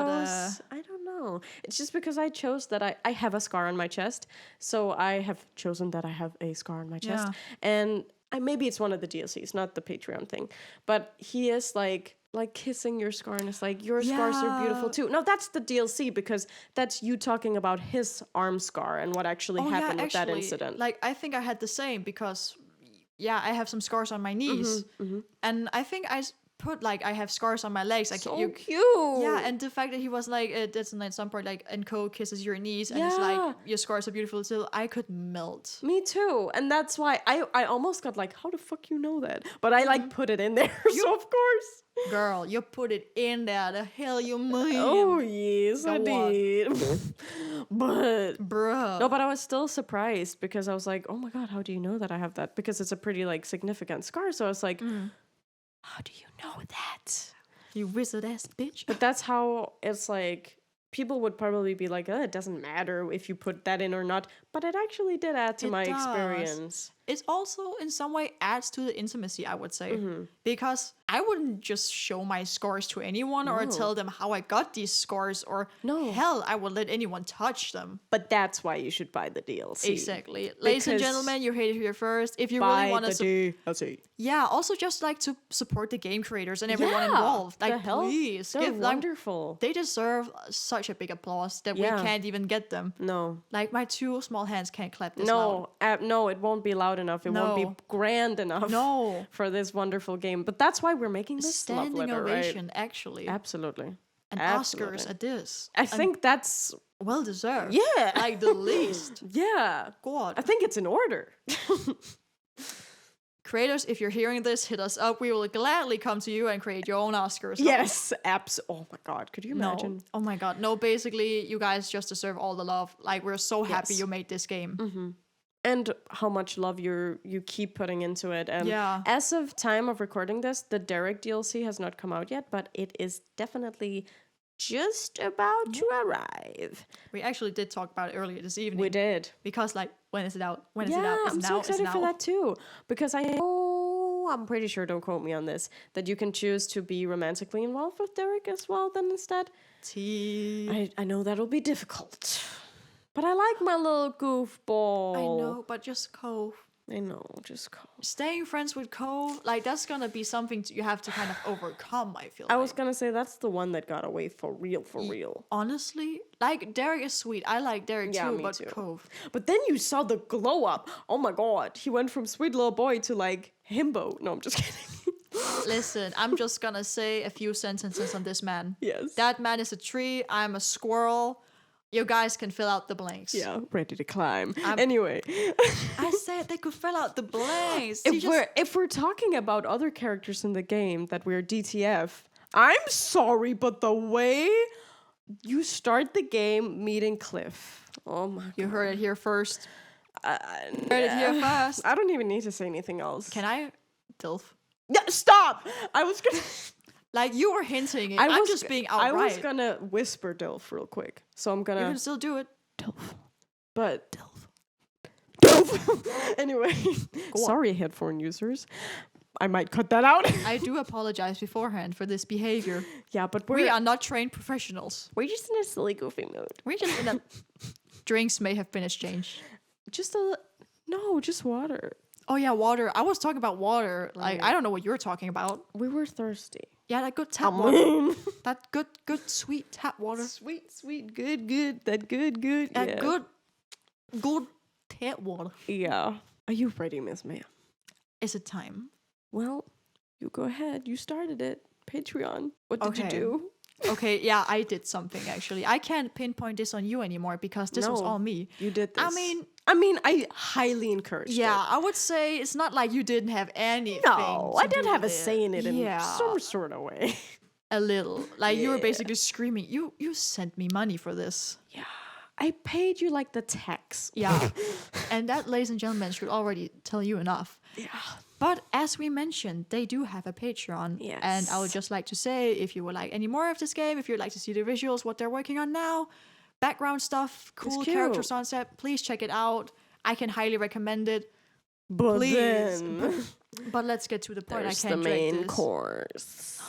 I don't know. It's just because I chose that I have a scar on my chest. So I have chosen that I have a scar on my chest. And maybe it's one of the DLCs, not the Patreon thing. But he is like kissing your scar, and it's like, your scars are beautiful too. No, that's the DLC, because that's you talking about his arm scar and what actually happened with that incident. Like, I think I had the same, because I have some scars on my knees, and I think I put like I have scars on my legs. Like, so cute. Yeah, and the fact that he was like, it's at some point like, and Cole kisses your knees, and it's like, your scars are beautiful too. I could melt. Me too, and that's why I almost got like, how the fuck you know that? But I like put it in there, so of course. Girl, you put it in there. The hell you mean? Oh yes, I did. But bruh. No, but I was still surprised, because I was like, oh my god, how do you know that I have that? Because it's a pretty like significant scar. So I was like, how do you know that? You wizard ass bitch. But that's how it's like, people would probably be like, it doesn't matter if you put that in or not. But it actually did add to my experience. It also in some way adds to the intimacy, I would say. Because I wouldn't just show my scars to anyone or tell them how I got these scars, or hell, I would let anyone touch them. But that's why you should buy the DLC. Exactly. Ladies and gentlemen, you heard it here first. If you really want to... DLC. Yeah, also just like to support the game creators and everyone involved. Like, please. They're wonderful. They deserve such a big applause that we can't even get them. No. Like, my two small hands can't clap this loud. loud. No, it won't be loud enough. It won't be grand enough for this wonderful game. But that's why we're making this standing love letter, ovation, right? actually. Absolutely. And Oscars at this. I think that's... well deserved. Yeah. Like, the least. Yeah. God. I think it's in order. Creators, if you're hearing this, hit us up. We will gladly come to you and create your own Oscars. Yes, oh my god, could you imagine? No. Oh my god, no, basically, you guys just deserve all the love. Like, we're so happy you made this game. And how much love you keep putting into it. And as of time of recording this, the Derek DLC has not come out yet, but it is definitely just about to arrive. We actually did talk about it earlier this evening. We did. Because, like, when is it out? When is it out? I'm so excited for that too. Because I'm pretty sure, don't quote me on this, that you can choose to be romantically involved with Derek as well then instead. I know that'll be difficult. But I like my little goofball. I know, but just Cove. I know, just Cove. Staying friends with Cove, like, that's gonna be something you have to kind of overcome, I feel I was gonna say, that's the one that got away for real. Honestly, like, Derek is sweet. I like Derek too, but too. Cove. But then you saw the glow up. Oh my god. He went from sweet little boy to, like, himbo. No, I'm just kidding. Listen, I'm just gonna say a few sentences on this man. Yes. That man is a tree. I'm a squirrel. You guys can fill out the blanks. Yeah, ready to climb. Anyway. I said they could fill out the blanks. If we're talking about other characters in the game that we're DTF, I'm sorry, but the way you start the game meeting Cliff. Oh my god. You heard it here first. I don't even need to say anything else. Can I? Dilf? Yeah, stop! I was gonna... Like, you were hinting it. I'm just being outright. I was gonna whisper Dilf real quick. So I'm gonna... You can still do it. Dilf. But... Dilf. Anyway. Sorry, headphone users. I might cut that out. I do apologize beforehand for this behavior. Yeah, but we are not trained professionals. We're just in a silly, goofy mood. We're just in a... Drinks may have been exchanged. Just water. Oh yeah, water. I was talking about water. Like, I don't know what you're talking about. We were thirsty. Yeah, that good tap water. That good, sweet tap water. Sweet, good. That good. That good tap water. Yeah. Are you ready, Miss Maya? Is it time Well, you go ahead. You started it. Patreon. What did you do? Okay, yeah, I did something actually. I can't pinpoint this on you anymore because this was all me. You did this. I mean, I highly encouraged it. I would say it's not like you didn't have anything. No, I did have a say in it in some sort of way. A little. Like you were basically screaming, you sent me money for this. Yeah. I paid you like the tax. Yeah. And that, ladies and gentlemen, should already tell you enough. Yeah. But as we mentioned, they do have a Patreon. Yes. And I would just like to say, if you would like any more of this game, if you'd like to see the visuals, what they're working on now, background stuff, cool character sunset, please check it out. I can highly recommend it. But please. Then, but let's get to the point. there's I can't the main drag this. course.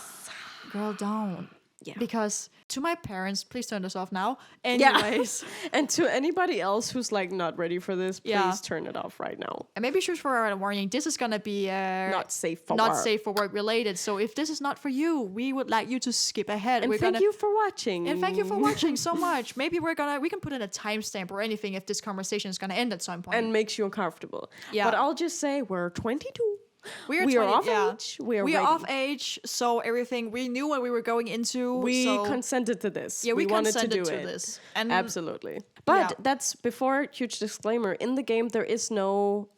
Girl, don't. Yeah. Because to my parents, please turn this off now. Anyways. Yeah. And to anybody else who's like not ready for this, please turn it off right now. And maybe just for a warning, this is gonna be not safe for work related. So if this is not for you, we would like you to skip ahead. And thank you for watching. And thank you for watching so much. Maybe we can put in a timestamp or anything if this conversation is gonna end at some point. And makes you uncomfortable. Yeah. But I'll just say we're 22. We are off age. We are off age, so everything we knew what we were going into. We consented to this. Yeah, we wanted to do this. And absolutely. But that's before, huge disclaimer. In the game, there is no.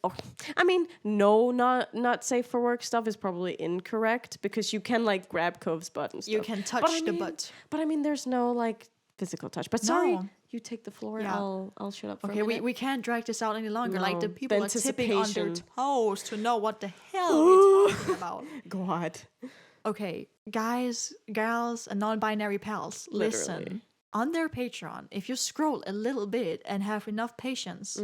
Not safe for work stuff is probably incorrect because you can like grab Cove's butt and stuff. You can touch the butt. But I mean, there's no like physical touch. But sorry. You take the floor. Yeah. I'll shut up for a minute. We can't drag this out any longer. No, like the people are tipping on their toes to know what the hell we're talking about. God. Okay, guys, gals, and non-binary pals, Literally. Listen. On their Patreon, if you scroll a little bit and have enough patience,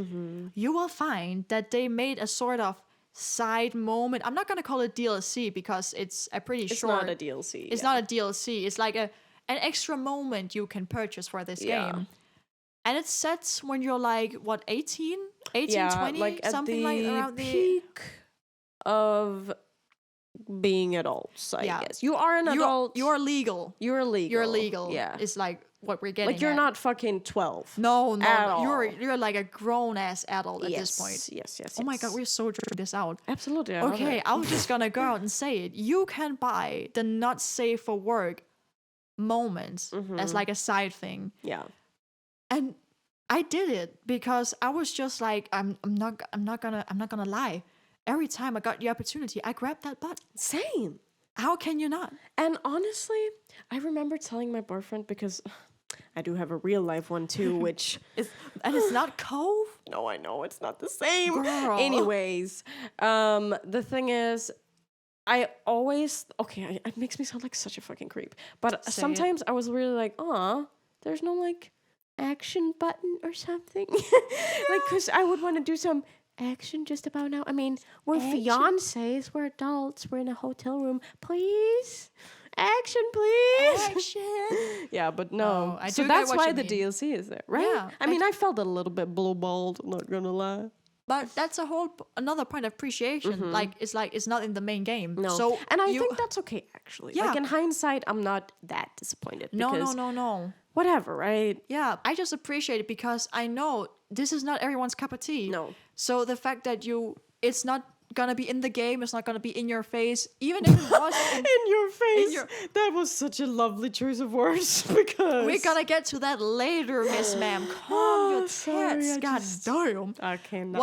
you will find that they made a sort of side moment. I'm not going to call it DLC because it's a pretty short... It's not a DLC. It's not a DLC. It's like an extra moment you can purchase for this game. And it sets when you're like, what, 18? 18, 20? Like something like around the peak of being adults, I guess. You are an adult. You're legal. You're legal. Yeah. It's like what we're getting like you're not fucking 12. No. All. You're like a grown-ass adult at this point. Yes. Oh my God, we're so drawing this out. Absolutely. Okay, I was just gonna go out and say it. You can buy the not safe for work moments as like a side thing. Yeah. And I did it because I was just like, I'm not gonna lie. Every time I got the opportunity, I grabbed that butt. Same. How can you not? And honestly, I remember telling my boyfriend because I do have a real life one too, which it's not Cove. No, I know it's not the same. Girl. Anyways, the thing is, I always it makes me sound like such a fucking creep. But sometimes I was really like, there's no like action button or something. Like, because I would want to do some action just about now. I mean, we're fiancés, we're adults, we're in a hotel room. Please, action, please. Action. Yeah, but no. I so do that's get why what the you mean. DLC is there, right? Yeah, I mean, I felt a little bit blue-balled, I'm not gonna lie. But that's another point of appreciation. Like it's not in the main game. No. So and I think that's okay, actually. Yeah. Like, in hindsight, I'm not that disappointed. No. Whatever, right? Yeah, I just appreciate it because I know this is not everyone's cup of tea. No. So the fact that it's not gonna be in the game, it's not gonna be in your face, even if it was in your face. That was such a lovely choice of words because we're gonna get to that later, Miss Ma'am. Calm your tits. God damn. I cannot.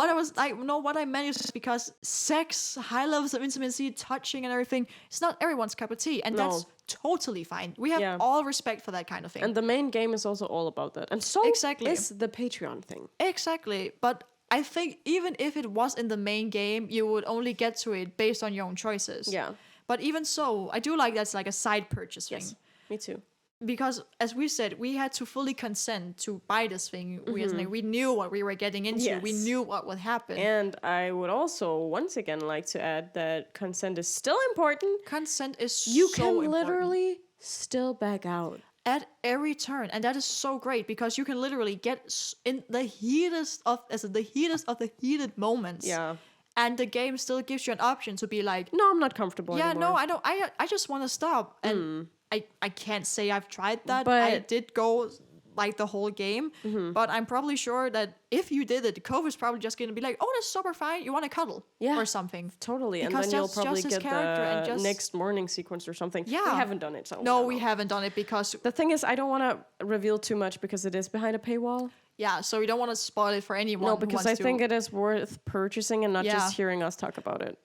What I meant is because sex, high levels of intimacy, touching and everything, it's not everyone's cup of tea. And that's totally fine. We have all respect for that kind of thing. And the main game is also all about that. And so is the Patreon thing. Exactly. But I think even if it was in the main game, you would only get to it based on your own choices. Yeah. But even so, I do like that's like a side purchase thing. Yes, me too. Because as we said, we had to fully consent to buy this thing. We knew what we were getting into. Yes. We knew what would happen. And I would also once again like to add that consent is still important. Consent is you so can important. literally still back out at every turn, and that is so great because you can literally get in the heatest of the heated moments. Yeah. And the game still gives you an option to be like, no, I'm not comfortable anymore. No, I don't. I just want to stop. And I can't say I've tried that. But I did go like the whole game. But I'm probably sure that if you did it, Cove is probably just going to be like, oh, that's super fine. You want to cuddle or something. Totally. Because and then you'll that's probably just his get character the and just... next morning sequence or something. Yeah. We haven't done it. So no, we haven't done it because... The thing is, I don't want to reveal too much because it is behind a paywall. Yeah, so we don't want to spoil it for anyone. No, because I think it is worth purchasing and not just hearing us talk about it.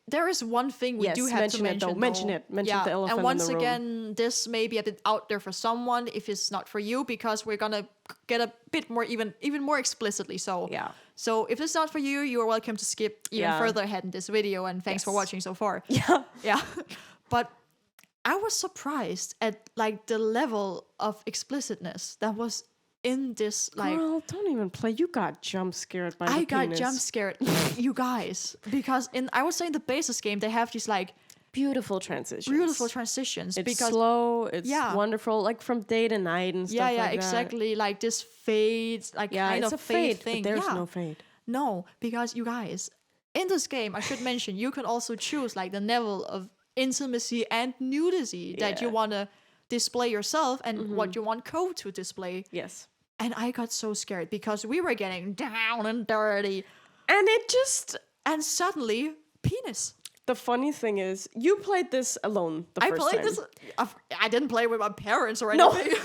There is one thing we do have to mention. Mention it. Mention the elephant in the room. And once again, this may be a bit out there for someone if it's not for you, because we're gonna get a bit more, even more explicitly. So yeah. So if it's not for you, you are welcome to skip even further ahead in this video. And thanks for watching so far. Yeah. Yeah. But I was surprised at like the level of explicitness that was in this, like... Girl, don't even play. You got jump scared by the penis. I got jump scared, you guys. Because I would say in the basis game, they have these, like... Beautiful transitions. It's because slow, it's wonderful, like from day to night and stuff like that. Yeah, exactly. Like this fade, like kind of a fade But thing. there's no fade. No, because you guys, in this game, I should mention, you can also choose like the level of intimacy and nudity that you want to display yourself and what you want Cove to display. Yes. And I got so scared because we were getting down and dirty. And suddenly, penis. The funny thing is, you played this alone the first time. I played this... I didn't play with my parents or anything. No, I mean,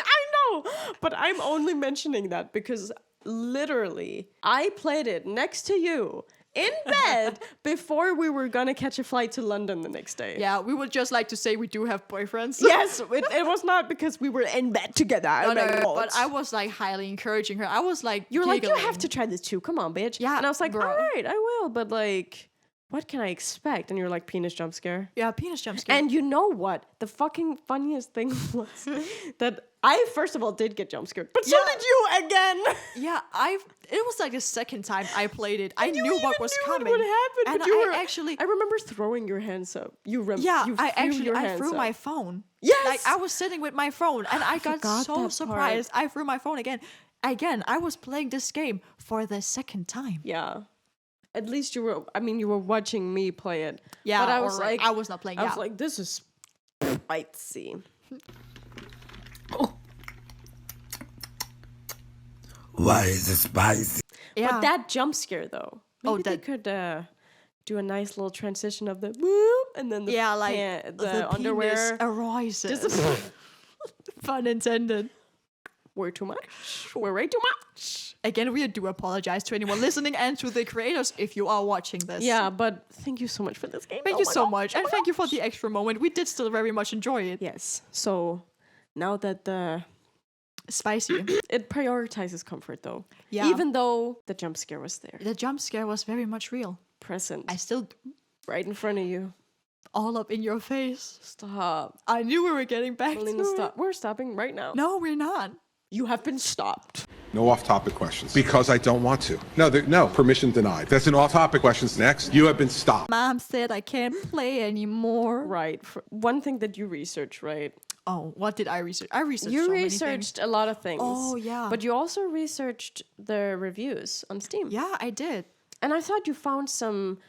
I know. But I'm only mentioning that because literally, I played it next to you in bed before we were gonna catch a flight to London the next day. Yeah, we would just like to say we do have boyfriends. Yes, it was not because we were in bed together. No, but I was like highly encouraging her. I was like, you were like, you have to try this too. Come on, bitch. Yeah, and I was like, all right, I will. But like, what can I expect? And you're like, penis jump scare. Yeah, penis jump scare. And you know what? The fucking funniest thing was that I first of all did get jump scared, but so did you again. Yeah, it was like the second time I played it. I knew what was coming. What happened? And but you I remember throwing your hands up. I threw my phone. Yes, like I was sitting with my phone, and I got so surprised. I threw my phone again. I was playing this game for the second time. Yeah. At least you were watching me play it. Yeah, but I was like, I was not playing. I was like, this is spicy. Why is it spicy? Yeah. But that jump scare though. Maybe they could do a nice little transition of the whoop and then the underwear arises. Pun intended. We're too much. We're way too much. Again, we do apologize to anyone listening and to the creators if you are watching this. Yeah, but thank you so much for this game. Thank you so much. And thank you for the extra moment. We did still very much enjoy it. Yes. So now that the... Spicy. It prioritizes comfort though. Yeah. Even though the jump scare was there. The jump scare was very much real. Present. I still... Right in front of you. All up in your face. Stop. I knew we were getting back Melina, to stop. We're stopping right now. No, we're not. You have been stopped. No off-topic questions. Because I don't want to. No, permission denied. That's an off-topic questions. Next, you have been stopped. Mom said I can't play anymore. Right. One thing that you researched, right? Oh, what did I research? I researched You so researched many things. a lot of things. Oh, yeah. But you also researched the reviews on Steam. Yeah, I did. And I thought you found some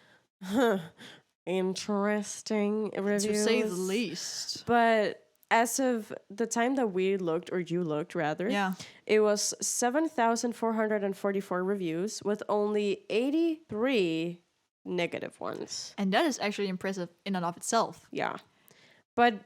interesting reviews. To say the least. But as of the time that we looked, or you looked rather, it was 7,444 reviews with only 83 negative ones. And that is actually impressive in and of itself. Yeah. But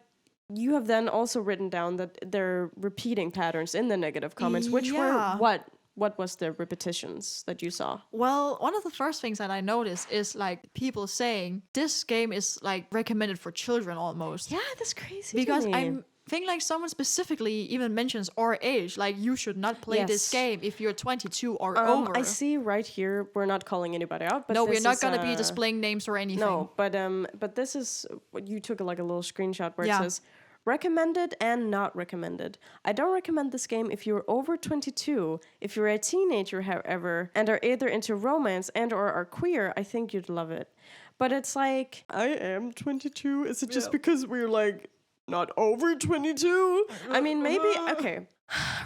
you have then also written down that there are repeating patterns in the negative comments, which were what? What was the repetitions that you saw? Well, one of the first things that I noticed is like people saying this game is like recommended for children almost. Yeah, that's crazy. Because I think like someone specifically even mentions our age, like you should not play this game if you're 22 or over. I see right here, we're not calling anybody out, but no, we're not going to be displaying names or anything. No, but this is what you took like a little screenshot where it says recommended and not recommended. I don't recommend this game if you're over 22. If you're a teenager, however, and are either into romance and or are queer, I think you'd love it. But it's like, I am 22. Is it just because we're like not over 22. I mean, maybe, okay.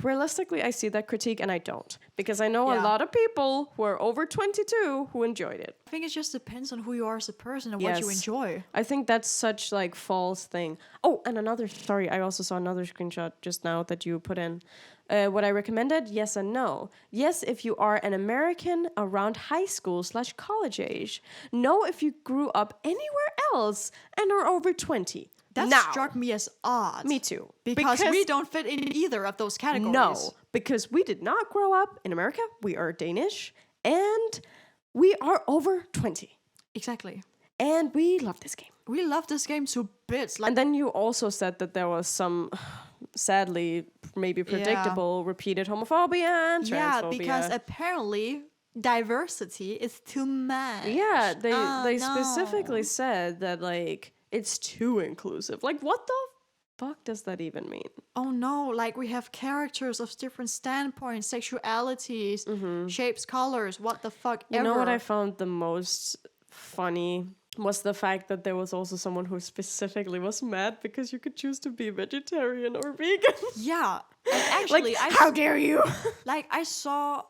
Realistically, I see that critique and I don't. Because I know a lot of people who are over 22 who enjoyed it. I think it just depends on who you are as a person and what you enjoy. I think that's such like false thing. Oh, and sorry, I also saw another screenshot just now that you put in. What I recommended, yes and no. Yes, if you are an American around high school / college age. No, if you grew up anywhere else and are over 20. That struck me as odd. Me too. Because we don't fit in either of those categories. No, because we did not grow up in America. We are Danish and we are over 20. Exactly. And we love this game. We love this game to bits. And then you also said that there was some, sadly, maybe predictable, repeated homophobia and transphobia. Yeah, because apparently diversity is too much. Yeah, they specifically said that, like, it's too inclusive. Like, what the fuck does that even mean? Oh no, like we have characters of different standpoints, sexualities, shapes, colors, what the fuck You know what I found the most funny was the fact that there was also someone who specifically was mad because you could choose to be vegetarian or vegan. Yeah, and actually, like, how dare you? Like, I saw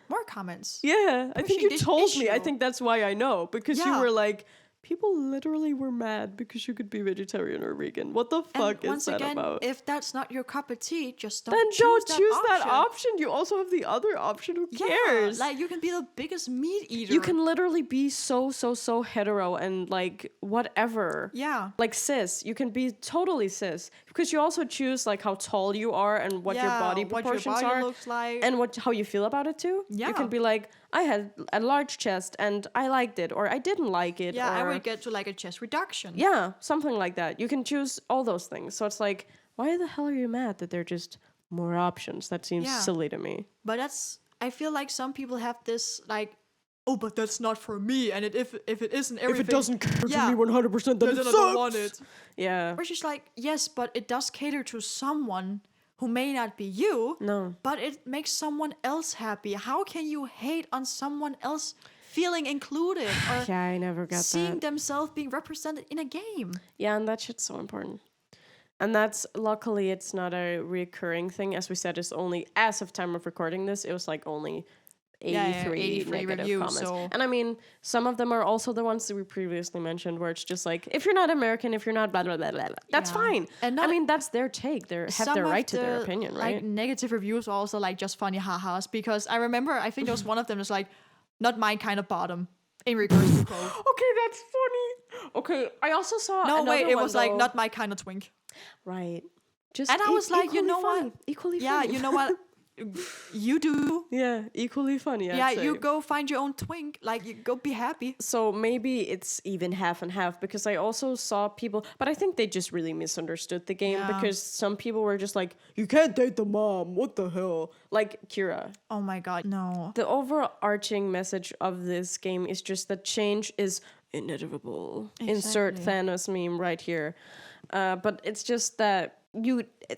more comments. Yeah, I think you told me. I issue. think that's why I know, because you were like, people literally were mad because you could be vegetarian or vegan. What the fuck is that about? If that's not your cup of tea, just don't then choose that option. You also have the other option. Who cares? Yeah, like you can be the biggest meat eater. You can literally be so hetero and like whatever. Yeah. Like cis. You can be totally cis. Because you also choose like how tall you are and what your body proportions what your body are. looks like. And how you feel about it too. Yeah. You can be like, I had a large chest and I liked it, or I didn't like it. Yeah, or, I would get to like a chest reduction. Yeah, something like that. You can choose all those things. So it's like, why the hell are you mad that there are just more options? That seems silly to me. But I feel like some people have this like, oh, but that's not for me. And if it isn't everything. If it doesn't cater to me 100%, then it sucks. I don't want it. Yeah. Which is like, yes, but it does cater to someone who may not be you. No. But it makes someone else happy. How can you hate on someone else feeling included or yeah, I never got seeing themselves being represented in a game? Yeah, and that shit's so important. And that's, luckily, it's not a recurring thing. As we said, it's only, as of time of recording this, it was like only 83 negative reviews, comments. So. And I mean, some of them are also the ones that we previously mentioned, where it's just like, if you're not American, if you're not blah, blah, blah, blah, blah, that's fine. And I mean, that's their take. They have their right to their opinion, right? Like, negative reviews are also like just funny ha-has, because I remember, I think there was one of them that's like, not my kind of bottom, in regards to Cove. Okay, that's funny. Okay, I also saw it was like, not my kind of twink. Right. Just and I was like, you know what? Equally funny. Yeah, you know what? You do. Yeah, equally funny. Yeah, you go find your own twink. Like, you go be happy. So maybe it's even half and half, because I also saw people, but I think they just really misunderstood the game, because some people were just like, you can't date the mom. What the hell? Like Kira. Oh my god, no. The overarching message of this game is just that change is inevitable. Exactly. Insert Thanos meme right here. But it's just that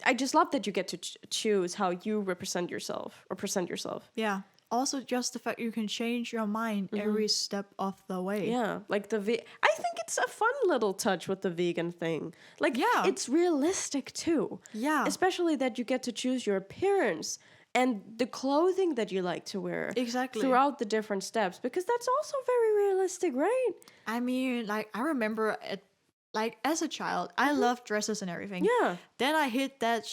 I just love that you get to choose how you represent yourself or present yourself. Yeah. Also, just the fact you can change your mind every step of the way. Yeah. Like I think it's a fun little touch with the vegan thing. Like, it's realistic too. Yeah. Especially that you get to choose your appearance and the clothing that you like to wear. Exactly. Throughout the different steps, because that's also very realistic, right? I mean, like, I remember as a child, I loved dresses and everything. Yeah. Then I hit that,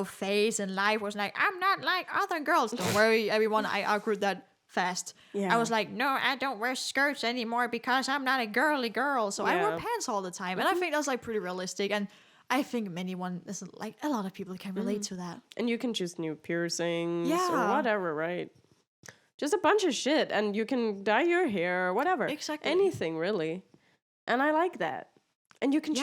phase in life was like, I'm not like other girls. Don't worry, everyone. I outgrew that fast. Yeah. I was like, no, I don't wear skirts anymore because I'm not a girly girl. So I wear pants all the time. And I think that's like pretty realistic. And I think a lot of people can relate to that. And you can choose new piercings or whatever, right? Just a bunch of shit. And you can dye your hair or whatever. Exactly. Anything, really. And I like that. And you can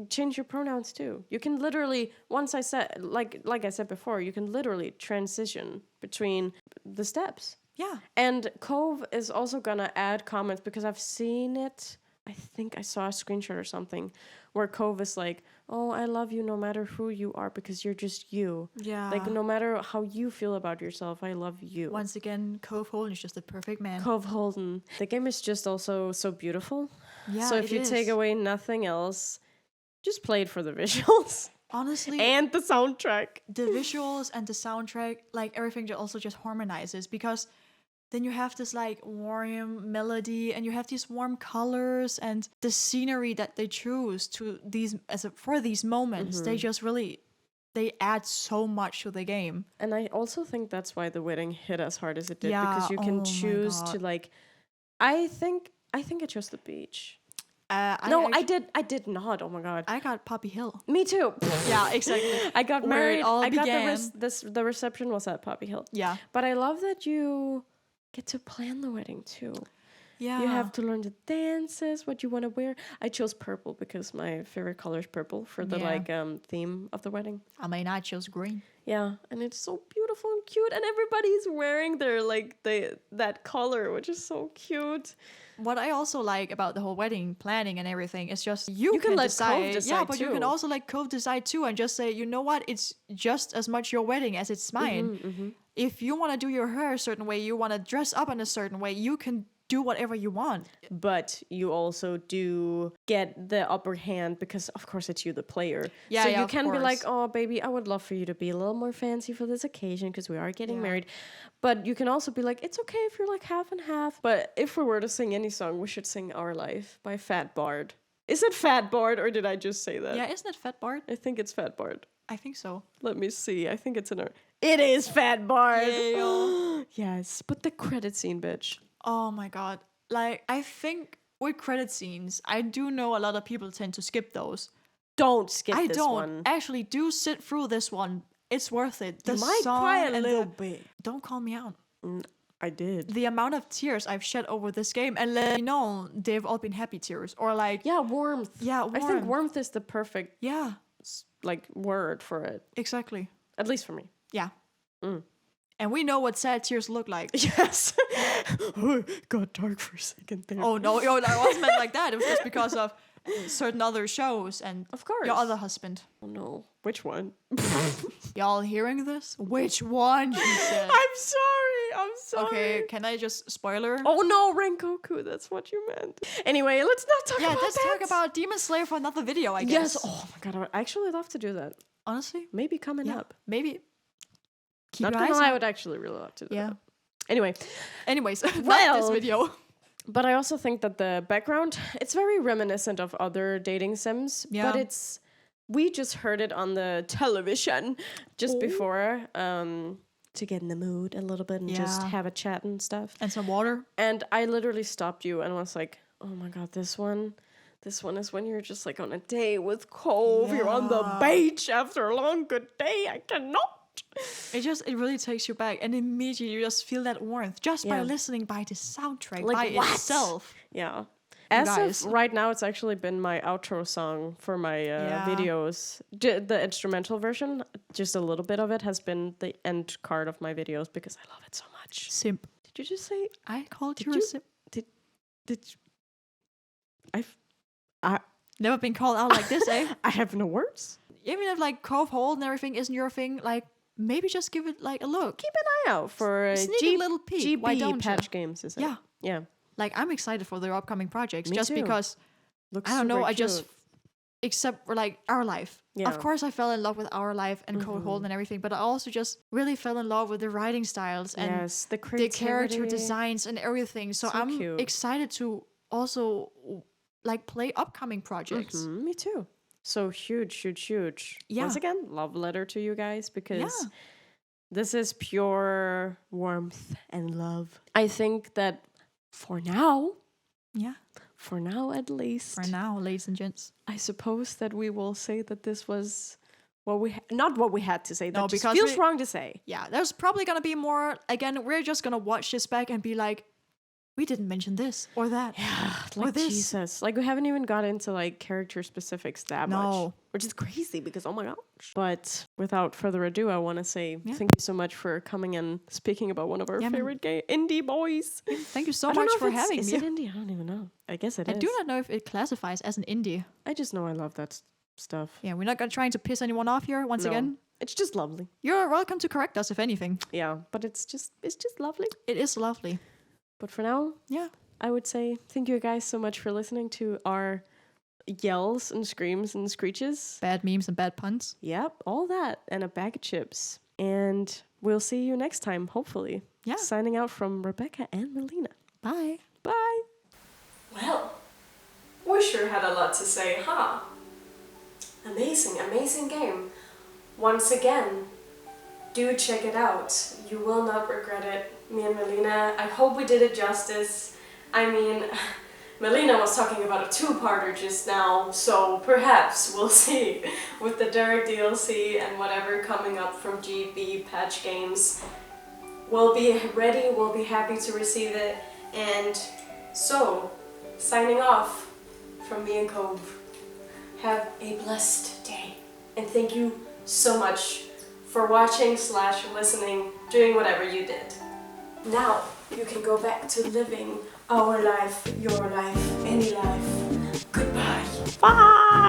change your pronouns too. You can literally, once I said, like I said before, you can literally transition between the steps. Yeah. And Cove is also gonna add comments, because I've seen it. I think I saw a screenshot or something where Cove is like, oh, I love you no matter who you are, because you're just you. Yeah. Like, no matter how you feel about yourself, I love you. Once again, Cove Holden is just the perfect man. Cove Holden. The game is just also so beautiful. Yeah, so if you take away nothing else, just play it for the visuals. Honestly, and the soundtrack. The visuals and the soundtrack, like everything also just harmonizes, because then you have this like warm melody and you have these warm colors and the scenery that they choose to these for these moments. They just really they add so much to the game. And I also think that's why The Wedding hit as hard as it did, because you can choose to like. I think I chose the beach. I did not. Oh my god. I got Poppy Hill. Me too. Yeah, exactly. I got married. It all I began. got the reception was at Poppy Hill. Yeah. But I love that you get to plan the wedding too. Yeah. You have to learn the dances, what you want to wear. I chose purple because my favorite color is purple for the theme of the wedding. I mean, I chose green. Yeah, and it's so beautiful and cute, and everybody's wearing their that color, which is so cute. What I also like about the whole wedding planning and everything is just you can let decide. Yeah, but too. you can also let Cove decide too, and just say, you know what, it's just as much your wedding as it's mine. If you want to do your hair a certain way, you want to dress up in a certain way, you can do whatever you want. But you also do get the upper hand because, of course, it's you, the player. Yeah, so yeah, you of can be course. like, oh, baby, I would love for you to be a little more fancy for this occasion because we are getting married. But you can also be like, it's okay if you're like half and half. But if we were to sing any song, we should sing Our Life by Fat Bard. Is it Fat Bard or did I just say that? Yeah, isn't it Fat Bard? I think it's Fat Bard. I think so. Let me see. I think it's in our... It is Fat Bard! Yeah. Yes, but the credit scene, bitch. Oh my god. Like, I think with credit scenes, I do know a lot of people tend to skip those. Don't skip I this don't. one. Actually, do sit through this one. It's worth it. The You might song cry a and little bit. Don't call me out. I did. The amount of tears I've shed over this game, and let me know they've all been happy tears, or like Yeah, warmth. Yeah, I think warmth is the perfect yeah, word for it. exactly. At least for me. Yeah. And we know what sad tears look like. Yes. Oh, it got dark for a second there. Oh no, that wasn't meant like that. It was just because of certain other shows and Of course. your other husband. Oh no. Which one? Y'all hearing this? Which one? She said. I'm sorry. Okay, can I just spoiler? Oh no, Rengoku, that's what you meant. Anyway, let's not talk about let's that. talk about Demon Slayer for another video, I guess. Yes. Oh my god, I would actually love to do that. Honestly? Maybe coming up. Maybe. Keep Not your gonna eyes lie, I out. would actually really love to do Yeah. that. Anyway, Anyways, not this Well- video. but I also think that the background, it's very reminiscent of other dating sims. Yeah. But we just heard it on the television just before to get in the mood a little bit and just Yeah. have a chat and stuff. And some water. And I literally stopped you and was like, oh my god, this one is when you're just like on a day with Cove. You're on the beach after a long good day. I cannot. It really takes you back, and immediately you just feel that warmth just by Yeah. listening by the soundtrack Like, by what? itself. Yeah. As guys. of right now, it's actually been my outro song for my videos. The instrumental version, just a little bit of it, has been the end card of my videos because I love it so much. Simp. Did you just say? I called Did you a you? simp. Did I Never been called out like this, eh? I have no words. Even if like Cove Hold and everything isn't your thing, like maybe just give it like a look. Keep an eye out for Sneak a little peek. Why GB don't ya? patch games. Is it? Yeah. Yeah. Like I'm excited for their upcoming projects Me just too. because Looks I don't know, super I just cute. except for like Our Life. Yeah. Of course I fell in love with Our Life and Code Hold and everything, but I also just really fell in love with the writing styles and Yes, the the character creativity. designs and everything. So I'm cute. excited to also like play upcoming projects. Me too. So huge. Yeah. Once again, love letter to you guys because Yeah. this is pure warmth and love. I think that for now at least, For now, ladies and gents. I suppose that we will say that this was what we not what we had to say. That No, just because feels we- wrong to say. Yeah, there's probably gonna be more. Again, we're just gonna watch this back and be like, we didn't mention this or that. Like Or this. Jesus. Like we haven't even got into like character specifics that much. No. Which is crazy because oh my gosh. But without further ado, I want to say thank you so much for coming and speaking about one of our Yeah, man. favorite indie boys. Thank you so I don't much know if for it's- having is me. it indie? I don't even know. I guess it is. I do not know if it classifies as an indie. I just know I love that stuff. Yeah, we're not gonna trying to piss anyone off here. Once No. again, It's just lovely. you're welcome to correct us if anything. Yeah, but it's just lovely. It is lovely. But for now, Yeah. I would say thank you guys so much for listening to our yells and screams and screeches. Bad memes and bad puns. Yep, all that. And a bag of chips. And we'll see you next time, hopefully. Yeah. Signing out from Rebecca and Melina. Bye. Bye. Well, we sure had a lot to say, huh? Amazing, amazing game. Once again, do check it out. You will not regret it. Me and Melina, I hope we did it justice. I mean, Melina was talking about a two-parter just now, so perhaps we'll see with the Derek DLC and whatever coming up from GB patch games. We'll be ready, we'll be happy to receive it, and so, signing off from me and Cove. Have a blessed day, and thank you so much for watching / listening, doing whatever you did. Now, you can go back to living our life, your life, any life. Goodbye. Bye.